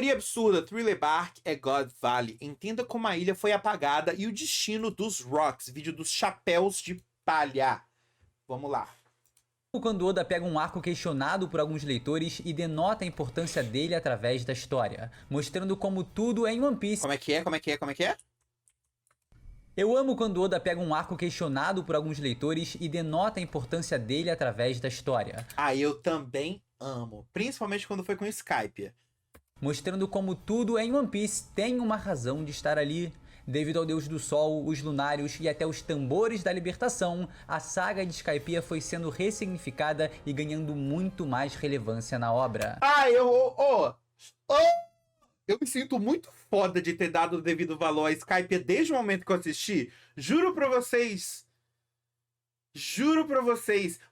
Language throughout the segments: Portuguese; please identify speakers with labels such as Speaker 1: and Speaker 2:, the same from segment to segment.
Speaker 1: Teoria absurda, Thriller Bark é God Valley. Entenda como a ilha foi apagada e o destino dos Rocks. Vídeo dos chapéus de palha. Vamos lá.
Speaker 2: Quando Oda pega um arco questionado por alguns leitores e denota a importância dele através da história, mostrando como tudo em One Piece...
Speaker 1: Como é que é?
Speaker 2: Eu amo quando Oda pega um arco questionado por alguns leitores e denota a importância dele através da história.
Speaker 1: Ah, eu também amo. Principalmente quando foi com Skype.
Speaker 2: Mostrando como tudo em One Piece tem uma razão de estar ali. Devido ao Deus do Sol, os Lunários e até os Tambores da Libertação, a saga de Skypiea foi sendo ressignificada e ganhando muito mais relevância na obra.
Speaker 1: Ah, eu me sinto muito foda de ter dado o devido valor a Skype desde o momento que eu assisti. Juro pra vocês.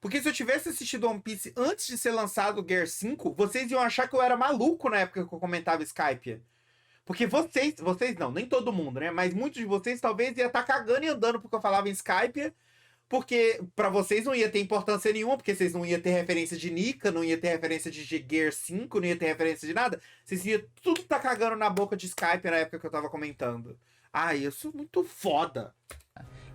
Speaker 1: Porque se eu tivesse assistido One Piece antes de ser lançado o Gear 5, vocês iam achar que eu era maluco na época que eu comentava Skype. Porque vocês não, nem todo mundo, né? Mas muitos de vocês talvez ia estar cagando e andando porque eu falava em Skype. Porque pra vocês não ia ter importância nenhuma, porque vocês não iam ter referência de Nika, não ia ter referência de Gear 5, não ia ter referência de nada. Vocês iam tudo tá cagando na boca de Skype na época que eu tava comentando. Ah, isso é muito foda.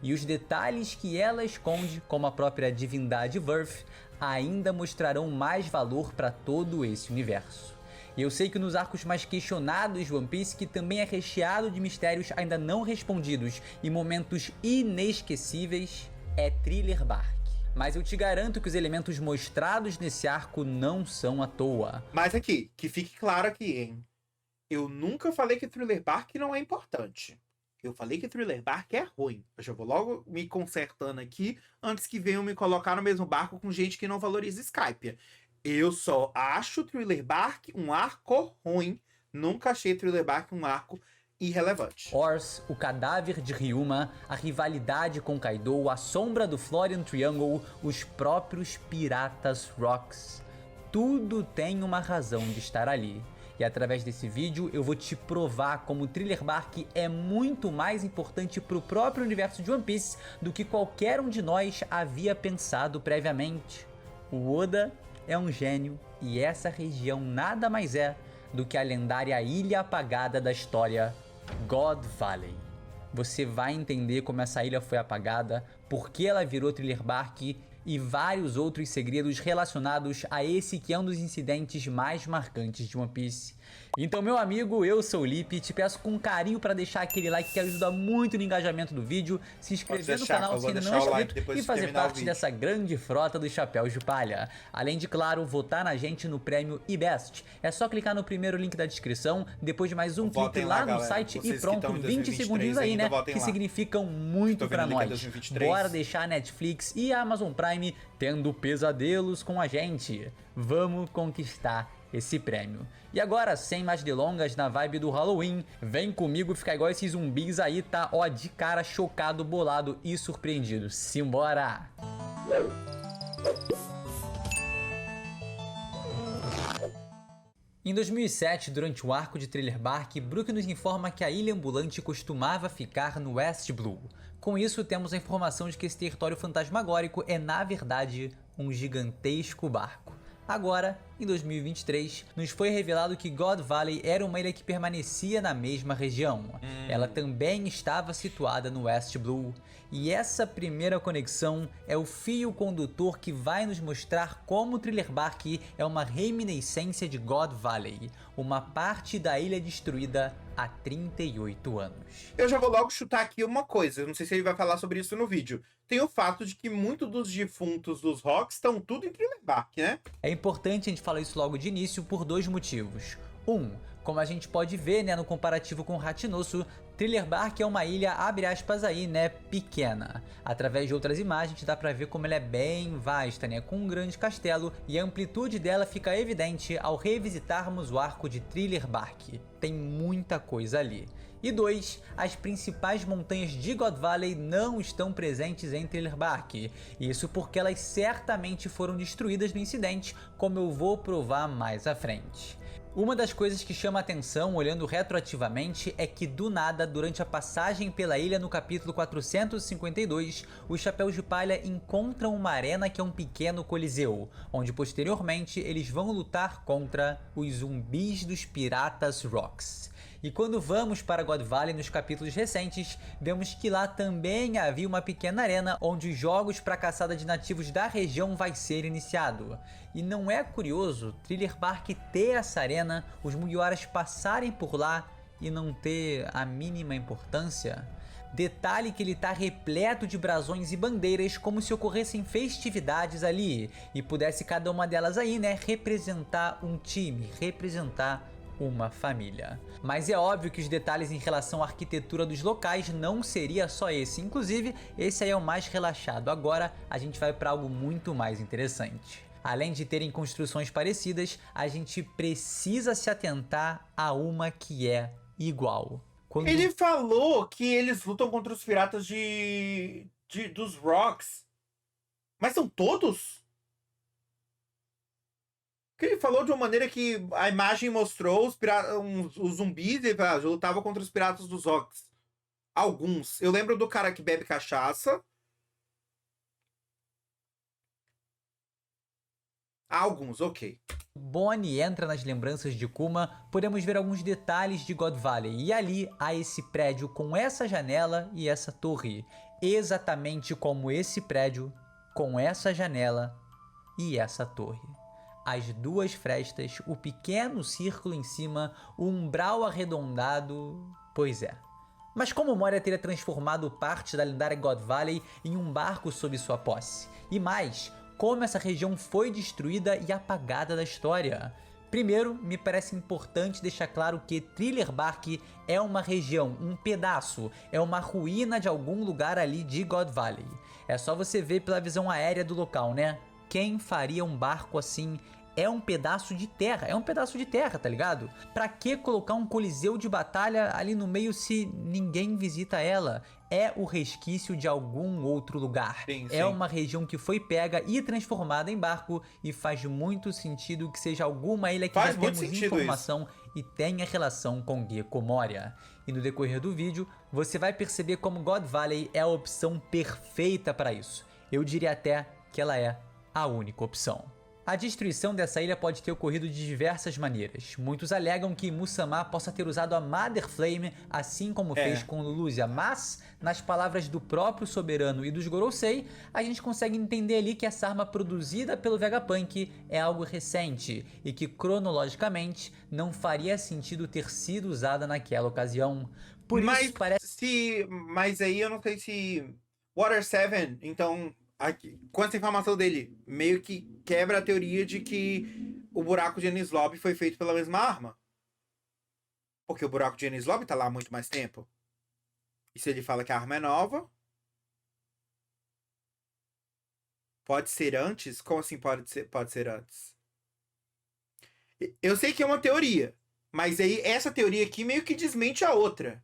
Speaker 2: E os detalhes que ela esconde, como a própria divindade Worth, ainda mostrarão mais valor para todo esse universo. E eu sei que nos arcos mais questionados de One Piece, que também é recheado de mistérios ainda não respondidos e momentos inesquecíveis, é Thriller Bark. Mas eu te garanto que os elementos mostrados nesse arco não são à toa.
Speaker 1: Mas aqui, que fique claro aqui, hein? Eu nunca falei que Thriller Bark não é importante. Eu falei que Thriller Bark é ruim. Eu já vou logo me consertando aqui, antes que venham me colocar no mesmo barco com gente que não valoriza Skype. Eu só acho Thriller Bark um arco ruim. Nunca achei Thriller Bark um arco irrelevante.
Speaker 2: Ors, o cadáver de Ryuma, a rivalidade com Kaido, a sombra do Florian Triangle, os próprios piratas Rocks. Tudo tem uma razão de estar ali. E através desse vídeo eu vou te provar como Thriller Bark é muito mais importante para o próprio universo de One Piece do que qualquer um de nós havia pensado previamente. O Oda é um gênio e essa região nada mais é do que a lendária ilha apagada da história, God Valley. Você vai entender como essa ilha foi apagada, por que ela virou Thriller Bark e vários outros segredos relacionados a esse que é um dos incidentes mais marcantes de One Piece. Então, meu amigo, eu sou o Lipe, te peço com carinho para deixar aquele like que ajuda muito no engajamento do vídeo, se inscrever no canal se ainda não é inscrito e fazer parte dessa grande frota dos chapéus de palha. Além de, claro, votar na gente no prêmio IBEST. É só clicar no primeiro link da descrição, depois de mais um clique lá no site e pronto, 20 segundinhos aí, né, que significam muito pra nós. Bora deixar a Netflix e a Amazon Prime tendo pesadelos com a gente. Vamos conquistar esse prêmio. E agora, sem mais delongas, na vibe do Halloween, vem comigo ficar igual esses zumbis aí, tá? Ó, de cara chocado, bolado e surpreendido. Simbora! Em 2007, durante o arco de Thriller Bark, Brook nos informa que a ilha ambulante costumava ficar no West Blue. Com isso, temos a informação de que esse território fantasmagórico é, na verdade, um gigantesco barco. Agora, em 2023, nos foi revelado que God Valley era uma ilha que permanecia na mesma região. Ela também estava situada no West Blue. E essa primeira conexão é o fio condutor que vai nos mostrar como Thriller Bark é uma reminiscência de God Valley, uma parte da ilha destruída há 38 anos.
Speaker 1: Eu já vou logo chutar aqui uma coisa, eu não sei se ele vai falar sobre isso no vídeo. Tem o fato de que muitos dos defuntos dos Rocks estão tudo em Thriller Bark, né?
Speaker 2: É importante a gente falar isso logo de início por dois motivos. Como a gente pode ver, né, no comparativo com Ratinoso, Thriller Bark é uma ilha, abre aspas aí, né, pequena. Através de outras imagens dá pra ver como ela é bem vasta, né, com um grande castelo, e a amplitude dela fica evidente ao revisitarmos o arco de Thriller Bark. Tem muita coisa ali. E 2, as principais montanhas de God Valley não estão presentes em Thriller Bark. Isso porque elas certamente foram destruídas no incidente, como eu vou provar mais à frente. Uma das coisas que chama a atenção olhando retroativamente é que do nada, durante a passagem pela ilha no capítulo 452, os Chapéus de Palha encontram uma arena que é um pequeno coliseu, onde posteriormente eles vão lutar contra os zumbis dos Piratas Rocks. E quando vamos para God Valley nos capítulos recentes, vemos que lá também havia uma pequena arena onde os jogos para caçada de nativos da região vai ser iniciado. E não é curioso Thriller Bark ter essa arena, os Mugiwaras passarem por lá e não ter a mínima importância? Detalhe que ele tá repleto de brasões e bandeiras como se ocorressem festividades ali e pudesse cada uma delas aí, né, representar um time, representar uma família. Mas é óbvio que os detalhes em relação à arquitetura dos locais não seria só esse, inclusive esse aí é o mais relaxado. Agora a gente vai para algo muito mais interessante. Além de terem construções parecidas, a gente precisa se atentar a uma que é igual.
Speaker 1: Ele falou que eles lutam contra os piratas dos Rocks. Mas são todos? Porque ele falou de uma maneira que a imagem mostrou os zumbis e lutavam contra os piratas dos Rocks. Alguns. Eu lembro do cara que bebe cachaça. Alguns, ok.
Speaker 2: Bonnie entra nas lembranças de Kuma, podemos ver alguns detalhes de God Valley, e ali há esse prédio com essa janela e essa torre, exatamente como esse prédio, com essa janela e essa torre. As duas frestas, o pequeno círculo em cima, o umbral arredondado, pois é. Mas como Moria teria transformado parte da lendária God Valley em um barco sob sua posse? E mais, como essa região foi destruída e apagada da história? Primeiro, me parece importante deixar claro que Thriller Bark é uma região, um pedaço, é uma ruína de algum lugar ali de God Valley. É só você ver pela visão aérea do local, né? Quem faria um barco assim? É um pedaço de terra, tá ligado? Pra que colocar um coliseu de batalha ali no meio se ninguém visita ela? É o resquício de algum outro lugar.
Speaker 1: Sim.
Speaker 2: É uma região que foi pega e transformada em barco e faz muito sentido que seja alguma ilha que já temos informação e tenha relação com Gecko Moria. E no decorrer do vídeo, você vai perceber como God Valley é a opção perfeita para isso. Eu diria até que ela é a única opção. A destruição dessa ilha pode ter ocorrido de diversas maneiras. Muitos alegam que Musamá possa ter usado a Mother Flame, assim como fez com Lulusia, mas, nas palavras do próprio Soberano e dos Gorosei, a gente consegue entender ali que essa arma produzida pelo Vegapunk é algo recente e que, cronologicamente, não faria sentido ter sido usada naquela ocasião. Por isso parece...
Speaker 1: Mas aí eu não sei se... Water 7, então... Aqui, com essa informação dele, meio que quebra a teoria de que o buraco de Enies Lobby foi feito pela mesma arma. Porque o buraco de Enies Lobby tá lá há muito mais tempo. E se ele fala que a arma é nova? Pode ser antes? Como assim pode ser antes? Eu sei que é uma teoria, mas aí essa teoria aqui meio que desmente a outra.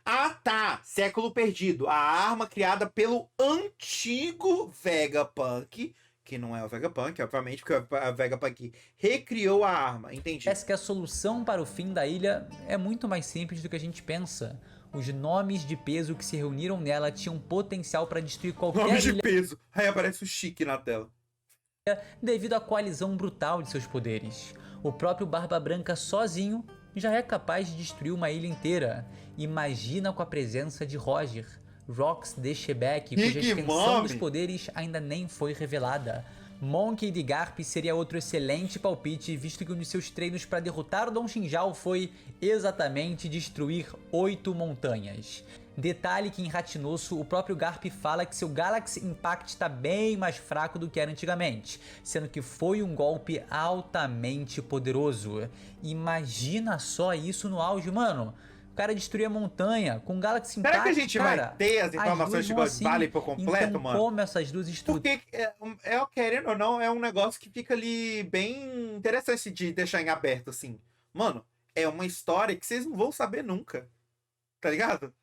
Speaker 1: Ah, tá. Século Perdido. A arma criada pelo antigo Vegapunk. Que não é o Vegapunk, obviamente, porque o Vegapunk recriou a arma. Entendi.
Speaker 2: Parece que a solução para o fim da ilha é muito mais simples do que a gente pensa. Os nomes de peso que se reuniram nela tinham potencial para destruir qualquer ilha.
Speaker 1: Nomes de peso. Aí aparece o Chique na tela.
Speaker 2: Devido à coalizão brutal de seus poderes. O próprio Barba Branca sozinho já é capaz de destruir uma ilha inteira. Imagina com a presença de Roger, Rox de Shebeck, cuja extensão dos poderes ainda nem foi revelada. Monkey D. Garp seria outro excelente palpite, visto que um de seus treinos para derrotar o Don Shinjao foi exatamente destruir 8 montanhas. Detalhe que em Ratinosso o próprio Garp fala que seu Galaxy Impact está bem mais fraco do que era antigamente, sendo que foi um golpe altamente poderoso. Imagina só isso no auge, mano. O cara destruiu a montanha com Galaxy Impact.
Speaker 1: Será que a gente vai ter as informações de God Valley por completo,
Speaker 2: então,
Speaker 1: mano?
Speaker 2: Como essas duas estruturas...
Speaker 1: Porque, querendo ou não, é um negócio que fica ali bem interessante de deixar em aberto, assim. Mano, é uma história que vocês não vão saber nunca. Tá ligado?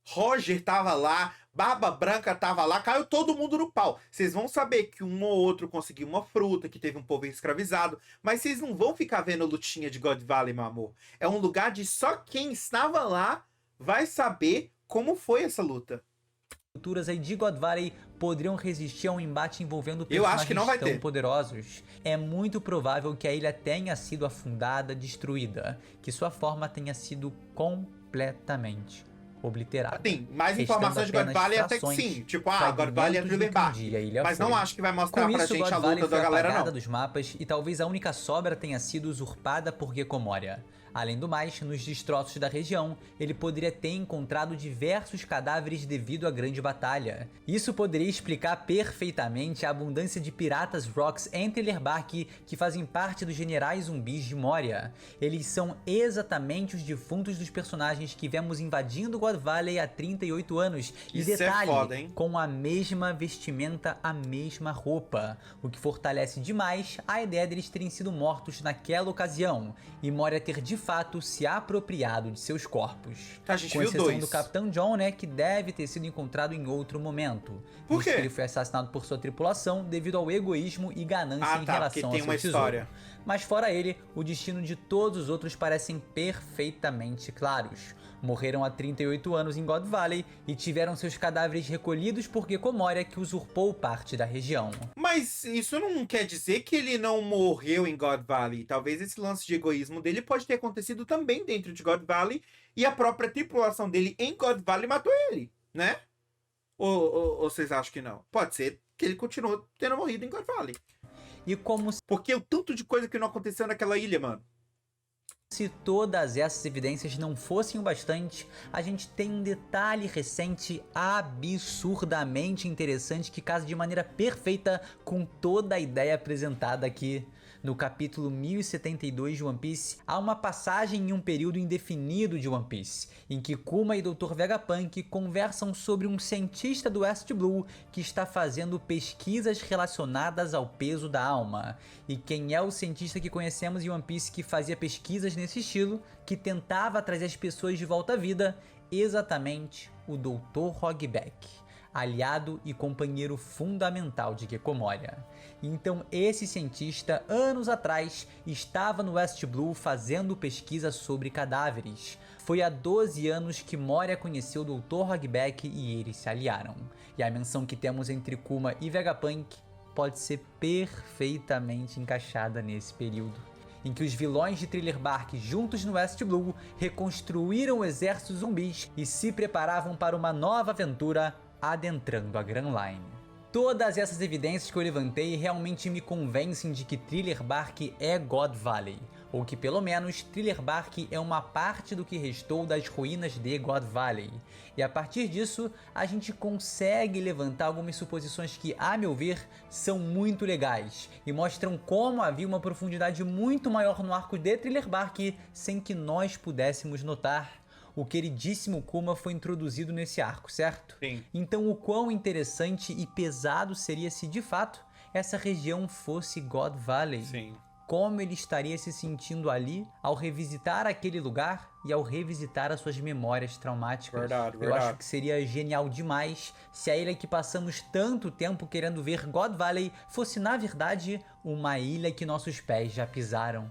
Speaker 1: Roger tava lá, Barba Branca tava lá, caiu todo mundo no pau. Vocês vão saber que um ou outro conseguiu uma fruta, que teve um povo escravizado, mas vocês não vão ficar vendo lutinha de God Valley, meu amor. É um lugar de só quem estava lá vai saber como foi essa luta.
Speaker 2: Culturas aí de God Valley poderiam resistir a um embate envolvendo
Speaker 1: Eu acho que não vai
Speaker 2: personagens tão
Speaker 1: ter.
Speaker 2: poderosos. É muito provável que a ilha tenha sido afundada, destruída, que sua forma tenha sido completamente obliterada.
Speaker 1: Tem mais
Speaker 2: restando
Speaker 1: informações de God
Speaker 2: apenas
Speaker 1: Valley até que
Speaker 2: frações,
Speaker 1: sim. Tipo, God Valley é
Speaker 2: fragmentos
Speaker 1: Thriller
Speaker 2: do que um
Speaker 1: Bark.
Speaker 2: dia a ilha
Speaker 1: Mas
Speaker 2: foi.
Speaker 1: não acho que vai mostrar
Speaker 2: Com
Speaker 1: pra
Speaker 2: isso,
Speaker 1: gente
Speaker 2: God
Speaker 1: a
Speaker 2: Valley
Speaker 1: luta
Speaker 2: foi
Speaker 1: da galera,
Speaker 2: apagada
Speaker 1: não.
Speaker 2: dos mapas e talvez a única sobra tenha sido usurpada por Gecko Moria. Além do mais, nos destroços da região, ele poderia ter encontrado diversos cadáveres devido à grande batalha. Isso poderia explicar perfeitamente a abundância de piratas Rocks em Thriller Bark que fazem parte dos generais zumbis de Moria. Eles são exatamente os defuntos dos personagens que vemos invadindo God Valley há 38 anos. E
Speaker 1: Isso é
Speaker 2: detalhe,
Speaker 1: foda, hein?
Speaker 2: com a mesma vestimenta, a mesma roupa, o que fortalece demais a ideia deles terem sido mortos naquela ocasião e Moria ter de fato se apropriado de seus corpos.
Speaker 1: A gente
Speaker 2: Com
Speaker 1: viu
Speaker 2: exceção
Speaker 1: dois.
Speaker 2: do Capitão John, né, que deve ter sido encontrado em outro momento.
Speaker 1: Por
Speaker 2: visto
Speaker 1: quê?
Speaker 2: que ele foi assassinado por sua tripulação devido ao egoísmo e ganância em
Speaker 1: Porque
Speaker 2: relação ao
Speaker 1: tem
Speaker 2: seu
Speaker 1: uma
Speaker 2: tesouro.
Speaker 1: história.
Speaker 2: Mas fora ele, o destino de todos os outros parecem perfeitamente claros. Morreram há 38 anos em God Valley e tiveram seus cadáveres recolhidos por Gecko Moria, que usurpou parte da região.
Speaker 1: Mas isso não quer dizer que ele não morreu em God Valley. Talvez esse lance de egoísmo dele pode ter acontecido também dentro de God Valley e a própria tripulação dele em God Valley matou ele, né? Ou vocês acham que não? Pode ser que ele continuou tendo morrido em God Valley.
Speaker 2: E como
Speaker 1: Porque o tanto de coisa que não aconteceu naquela ilha, mano.
Speaker 2: se todas essas evidências não fossem o bastante, a gente tem um detalhe recente absurdamente interessante que casa de maneira perfeita com toda a ideia apresentada aqui. No capítulo 1072 de One Piece, há uma passagem em um período indefinido de One Piece, em que Kuma e Dr. Vegapunk conversam sobre um cientista do West Blue que está fazendo pesquisas relacionadas ao peso da alma. E quem é o cientista que conhecemos em One Piece que fazia pesquisas nesse estilo, que tentava trazer as pessoas de volta à vida? Exatamente o Dr. Hogback, aliado e companheiro fundamental de Gecko Moria. Então esse cientista, anos atrás, estava no West Blue fazendo pesquisa sobre cadáveres. Foi há 12 anos que Moria conheceu o Dr. Hogback e eles se aliaram. E a menção que temos entre Kuma e Vegapunk pode ser perfeitamente encaixada nesse período, em que os vilões de Thriller Bark juntos no West Blue reconstruíram o exército zumbis e se preparavam para uma nova aventura adentrando a Grand Line. Todas essas evidências que eu levantei realmente me convencem de que Thriller Bark é God Valley, ou que pelo menos Thriller Bark é uma parte do que restou das ruínas de God Valley. E a partir disso, a gente consegue levantar algumas suposições que, a meu ver, são muito legais e mostram como havia uma profundidade muito maior no arco de Thriller Bark sem que nós pudéssemos notar. O queridíssimo Kuma foi introduzido nesse arco, certo?
Speaker 1: Sim.
Speaker 2: Então o quão interessante e pesado seria se de fato essa região fosse God Valley?
Speaker 1: Sim.
Speaker 2: Como ele estaria se sentindo ali ao revisitar aquele lugar e ao revisitar as suas memórias traumáticas?
Speaker 1: Verdade,
Speaker 2: Eu
Speaker 1: verdade.
Speaker 2: acho que seria genial demais se a ilha que passamos tanto tempo querendo ver, God Valley, fosse na verdade uma ilha que nossos pés já pisaram.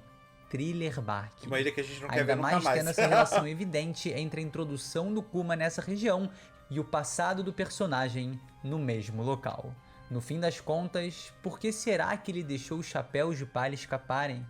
Speaker 2: Thriller Bark.
Speaker 1: Uma ilha que a gente não quer
Speaker 2: Ainda
Speaker 1: ver nunca
Speaker 2: mais
Speaker 1: mais.
Speaker 2: tendo essa relação evidente entre a introdução do Kuma nessa região e o passado do personagem no mesmo local. No fim das contas, por que será que ele deixou os chapéus de palha escaparem?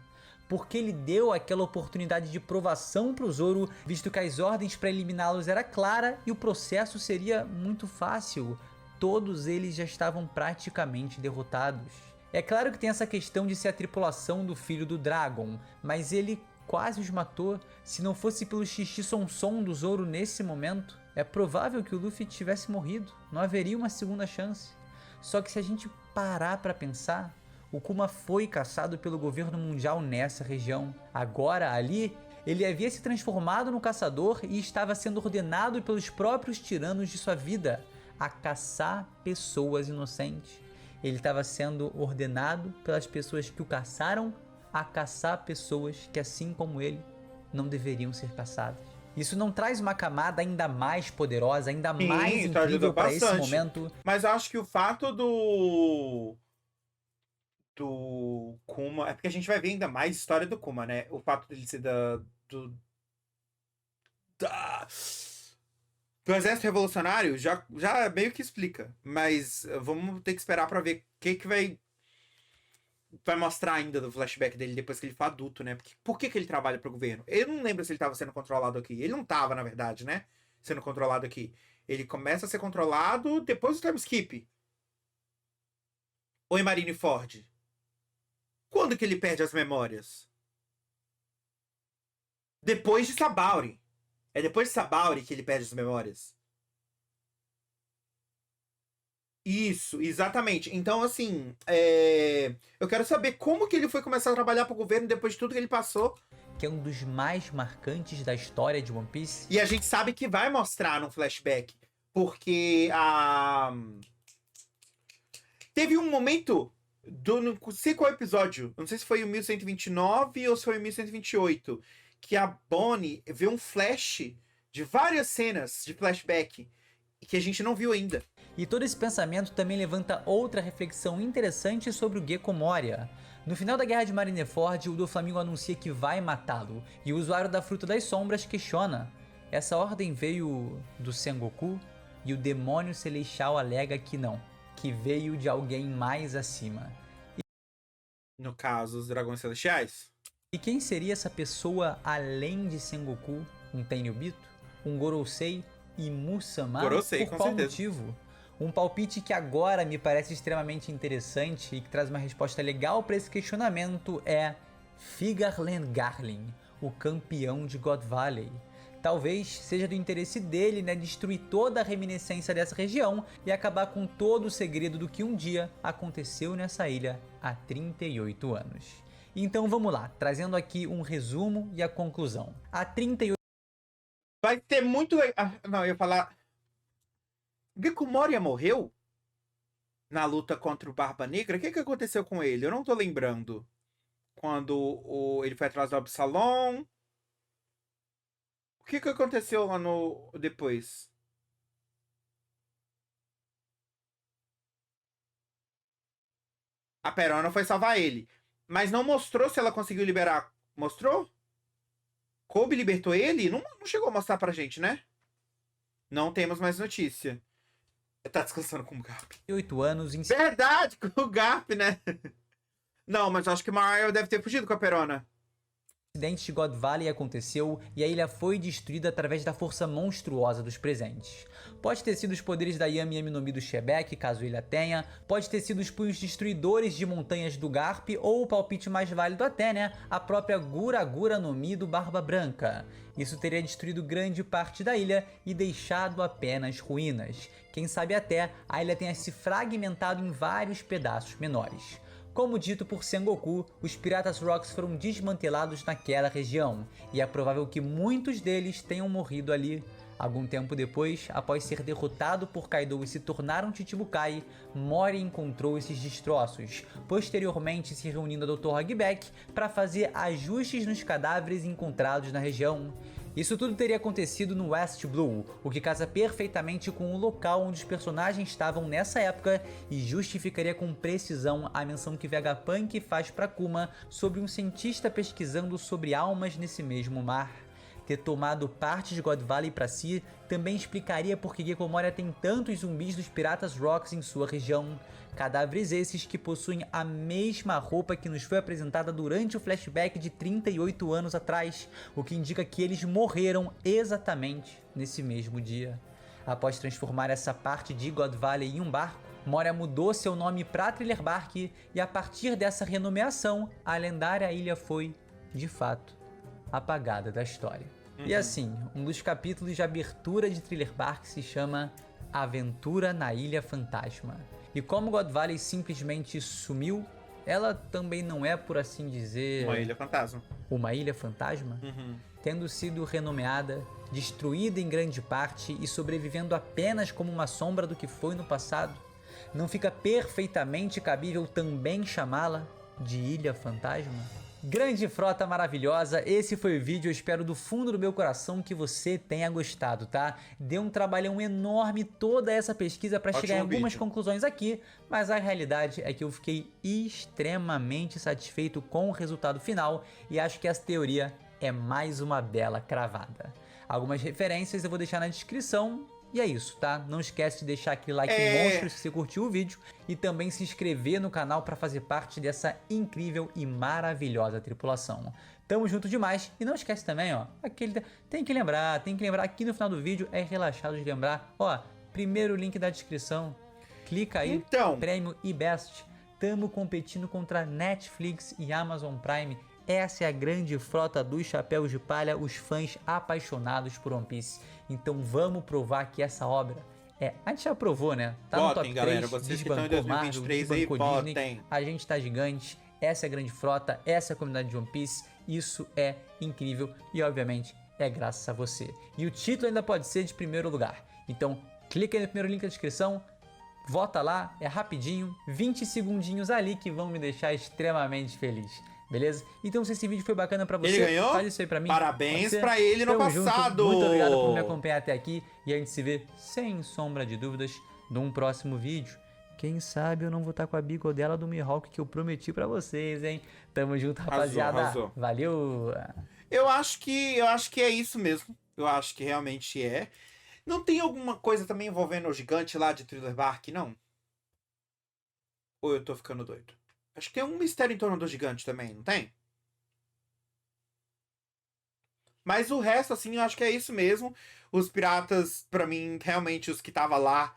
Speaker 2: Por que ele deu aquela oportunidade de provação para o Zoro, visto que as ordens para eliminá-los era clara e o processo seria muito fácil? Todos eles já estavam praticamente derrotados. É claro que tem essa questão de ser a tripulação do filho do Dragon, mas ele quase os matou. Se não fosse pelo xixi som do Zoro nesse momento, é provável que o Luffy tivesse morrido. Não haveria uma segunda chance. Só que se a gente parar para pensar, o Kuma foi caçado pelo governo mundial nessa região. Agora, ali, ele havia se transformado no caçador e estava sendo ordenado pelos próprios tiranos de sua vida a caçar pessoas inocentes. Ele estava sendo ordenado pelas pessoas que o caçaram a caçar pessoas que, assim como ele, não deveriam ser caçadas. Isso não traz uma camada ainda mais poderosa, ainda
Speaker 1: Sim,
Speaker 2: mais
Speaker 1: isso
Speaker 2: incrível
Speaker 1: ajuda
Speaker 2: para esse
Speaker 1: bastante.
Speaker 2: momento?
Speaker 1: Mas eu acho que o fato do Kuma. É porque a gente vai ver ainda mais história do Kuma, né? O fato dele ser da- do exército revolucionário já meio que explica. Mas vamos ter que esperar pra ver o que vai mostrar ainda do flashback dele depois que ele for adulto, né? Porque, por que ele trabalha pro governo? Eu não lembro se ele tava sendo controlado aqui. Ele não tava, na verdade, né? Sendo controlado aqui. Ele começa a ser controlado depois do time skip. Ou em Marineford? Quando que ele perde as memórias? Depois de Sabauri. É depois de Sabauri que ele perde as memórias. Isso, exatamente. Então, assim, eu quero saber como que ele foi começar a trabalhar pro governo depois de tudo que ele passou.
Speaker 2: Que é um dos mais marcantes da história de One Piece.
Speaker 1: E a gente sabe que vai mostrar no flashback. Porque teve um momento não sei qual episódio. Não sei se foi o 1129 ou se foi o 1128. Que a Bonnie vê um flash de várias cenas de flashback que a gente não viu ainda.
Speaker 2: E todo esse pensamento também levanta outra reflexão interessante sobre o Gecko Moria. No final da Guerra de Marineford, o Doflamingo anuncia que vai matá-lo, e o usuário da Fruta das Sombras questiona: essa ordem veio do Sengoku? E o demônio celestial alega que não, que veio de alguém mais acima.
Speaker 1: No caso, os Dragões Celestiais.
Speaker 2: E quem seria essa pessoa além de Sengoku, um Tenryubito, um Gorosei e Musama?
Speaker 1: Gorosei,
Speaker 2: por
Speaker 1: com
Speaker 2: qual
Speaker 1: certeza.
Speaker 2: motivo? Um palpite que agora me parece extremamente interessante e que traz uma resposta legal para esse questionamento é Figarland Garling, o campeão de God Valley. Talvez seja do interesse dele, né, destruir toda a reminiscência dessa região e acabar com todo o segredo do que um dia aconteceu nessa ilha há 38 anos. Então vamos lá, trazendo aqui um resumo e a conclusão. Há 38...
Speaker 1: Vai ter muito... não, eu ia falar... Gecko Moria morreu? Na luta contra o Barba Negra? O que aconteceu com ele? Eu não tô lembrando. Quando ele foi atrás do Absalom... O que aconteceu lá no... depois? A Perona foi salvar ele. Mas não mostrou se ela conseguiu liberar. Mostrou? Kobe libertou ele? Não chegou a mostrar pra gente, né? Não temos mais notícia. Tá descansando com o Garp.
Speaker 2: 8 anos em...
Speaker 1: Verdade, com o Garp, né? Não, mas acho que o Mario deve ter fugido com a Perona.
Speaker 2: O acidente de God Valley aconteceu e a ilha foi destruída através da força monstruosa dos presentes. Pode ter sido os poderes da Yami Yami no Mi do Shebek, caso ele a tenha, pode ter sido os punhos destruidores de montanhas do Garp, ou o palpite mais válido até, né, a própria Gura Gura no Mi do Barba Branca. Isso teria destruído grande parte da ilha e deixado apenas ruínas. Quem sabe até a ilha tenha se fragmentado em vários pedaços menores. Como dito por Sengoku, os Piratas Rocks foram desmantelados naquela região, e é provável que muitos deles tenham morrido ali. Algum tempo depois, após ser derrotado por Kaido e se tornar um Chichibukai, Moria encontrou esses destroços, posteriormente se reunindo a Dr. Hogback para fazer ajustes nos cadáveres encontrados na região. Isso tudo teria acontecido no West Blue, o que casa perfeitamente com o local onde os personagens estavam nessa época e justificaria com precisão a menção que Vegapunk faz para Kuma sobre um cientista pesquisando sobre almas nesse mesmo mar. Ter tomado parte de God Valley para si também explicaria por que Gecko Moria tem tantos zumbis dos Piratas Rocks em sua região. Cadáveres esses que possuem a mesma roupa que nos foi apresentada durante o flashback de 38 anos atrás, o que indica que eles morreram exatamente nesse mesmo dia. Após transformar essa parte de God Valley em um barco, Moria mudou seu nome para Thriller Bark e a partir dessa renomeação, a lendária ilha foi, de fato, apagada da história. E assim, um dos capítulos de abertura de Thriller Bark se chama Aventura na Ilha Fantasma. E como God Valley simplesmente sumiu, ela também não é, por assim dizer...
Speaker 1: Uma ilha fantasma.
Speaker 2: Uma ilha fantasma? Tendo sido renomeada, destruída em grande parte e sobrevivendo apenas como uma sombra do que foi no passado, não fica perfeitamente cabível também chamá-la de Ilha Fantasma? Grande frota maravilhosa, esse foi o vídeo, eu espero do fundo do meu coração que você tenha gostado, tá? Deu um trabalhão enorme toda essa pesquisa para chegar em algumas conclusões aqui, mas a realidade é que eu fiquei extremamente satisfeito com o resultado final e acho que essa teoria é mais uma bela cravada. Algumas referências eu vou deixar na descrição. E é isso, tá? Não esquece de deixar aquele like monstro se você curtiu o vídeo e também se inscrever no canal para fazer parte dessa incrível e maravilhosa tripulação. Tamo junto demais e não esquece também, ó, tem que lembrar aqui no final do vídeo, é relaxado de lembrar, ó, primeiro link da descrição, clica aí,
Speaker 1: então,
Speaker 2: Prêmio e Best, tamo competindo contra Netflix e Amazon Prime. Essa é a grande frota dos chapéus de palha, os fãs apaixonados por One Piece. Então vamos provar que essa obra a gente já provou, né? Tá
Speaker 1: votem,
Speaker 2: no top 3,
Speaker 1: galera, vocês que estão em 2023
Speaker 2: Marvel,
Speaker 1: aí,
Speaker 2: Disney,
Speaker 1: votem.
Speaker 2: a gente tá gigante, essa é a grande frota, essa é a comunidade de One Piece, isso é incrível e obviamente é graças a você. E o título ainda pode ser de primeiro lugar. Então clica aí no primeiro link da descrição, vota lá, é rapidinho, 20 segundinhos ali que vão me deixar extremamente feliz. Beleza? Então se esse vídeo foi bacana pra você,
Speaker 1: ele ganhou?
Speaker 2: faz isso aí pra mim.
Speaker 1: Parabéns pra ele no passado.
Speaker 2: Muito obrigado por me acompanhar até aqui e a gente se vê, sem sombra de dúvidas, num próximo vídeo. Quem sabe eu não vou estar com a bigodela do Mihawk que eu prometi pra vocês, hein? Tamo junto, rapaziada.
Speaker 1: Arrasou.
Speaker 2: Valeu!
Speaker 1: Eu acho que é isso mesmo. Eu acho que realmente é. Não tem alguma coisa também envolvendo o gigante lá de Thriller Bark, não? Ou eu tô ficando doido? Acho que tem um mistério em torno do gigante também, não tem? Mas o resto, assim, eu acho que é isso mesmo. Os piratas, pra mim, realmente, os que tava lá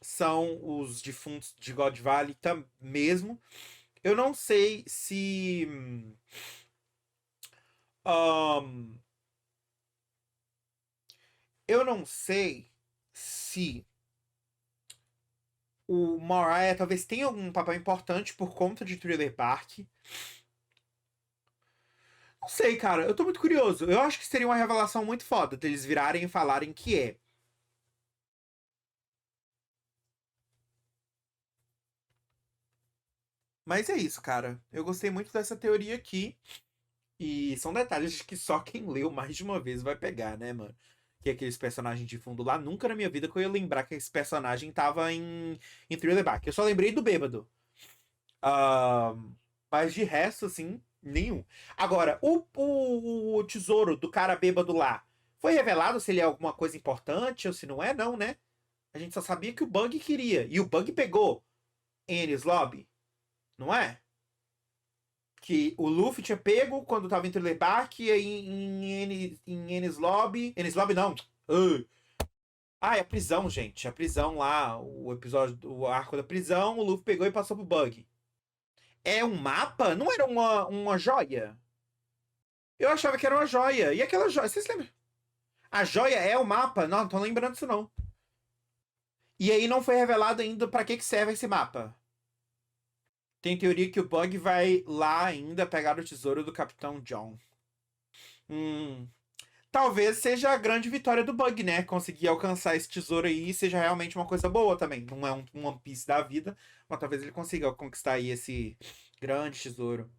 Speaker 1: são os defuntos de God Valley mesmo. Eu não sei se... eu não sei se... o Mariah talvez tenha algum papel importante por conta de Thriller Bark. Não sei, cara. Eu tô muito curioso. Eu acho que seria uma revelação muito foda deles virarem e falarem que é. Mas é isso, cara. Eu gostei muito dessa teoria aqui. E são detalhes que só quem leu mais de uma vez vai pegar, né, mano? Que aqueles personagens de fundo lá, nunca na minha vida que eu ia lembrar que esse personagem tava em Thriller Bark. Eu só lembrei do bêbado. Mas de resto, assim, nenhum. Agora, o tesouro do cara bêbado lá, foi revelado se ele é alguma coisa importante ou se não é, não, né? A gente só sabia que o Bug queria. E o Bug pegou em Enies Lobby, não é? Que o Luffy tinha pego quando tava em Thriller Bark e aí em Enies Lobby... Enies Lobby não. É a prisão, gente. A prisão lá, o arco da prisão, o Luffy pegou e passou pro Bug. É um mapa? Não era uma joia? Eu achava que era uma joia. E aquela joia? Vocês lembram? A joia é o mapa? Não tô lembrando disso não. E aí não foi revelado ainda pra que serve esse mapa. Tem teoria que o Bug vai lá ainda pegar o tesouro do Capitão John. Talvez seja a grande vitória do Bug, né? Conseguir alcançar esse tesouro aí seja realmente uma coisa boa também. Não é um One Piece da vida, mas talvez ele consiga conquistar aí esse grande tesouro.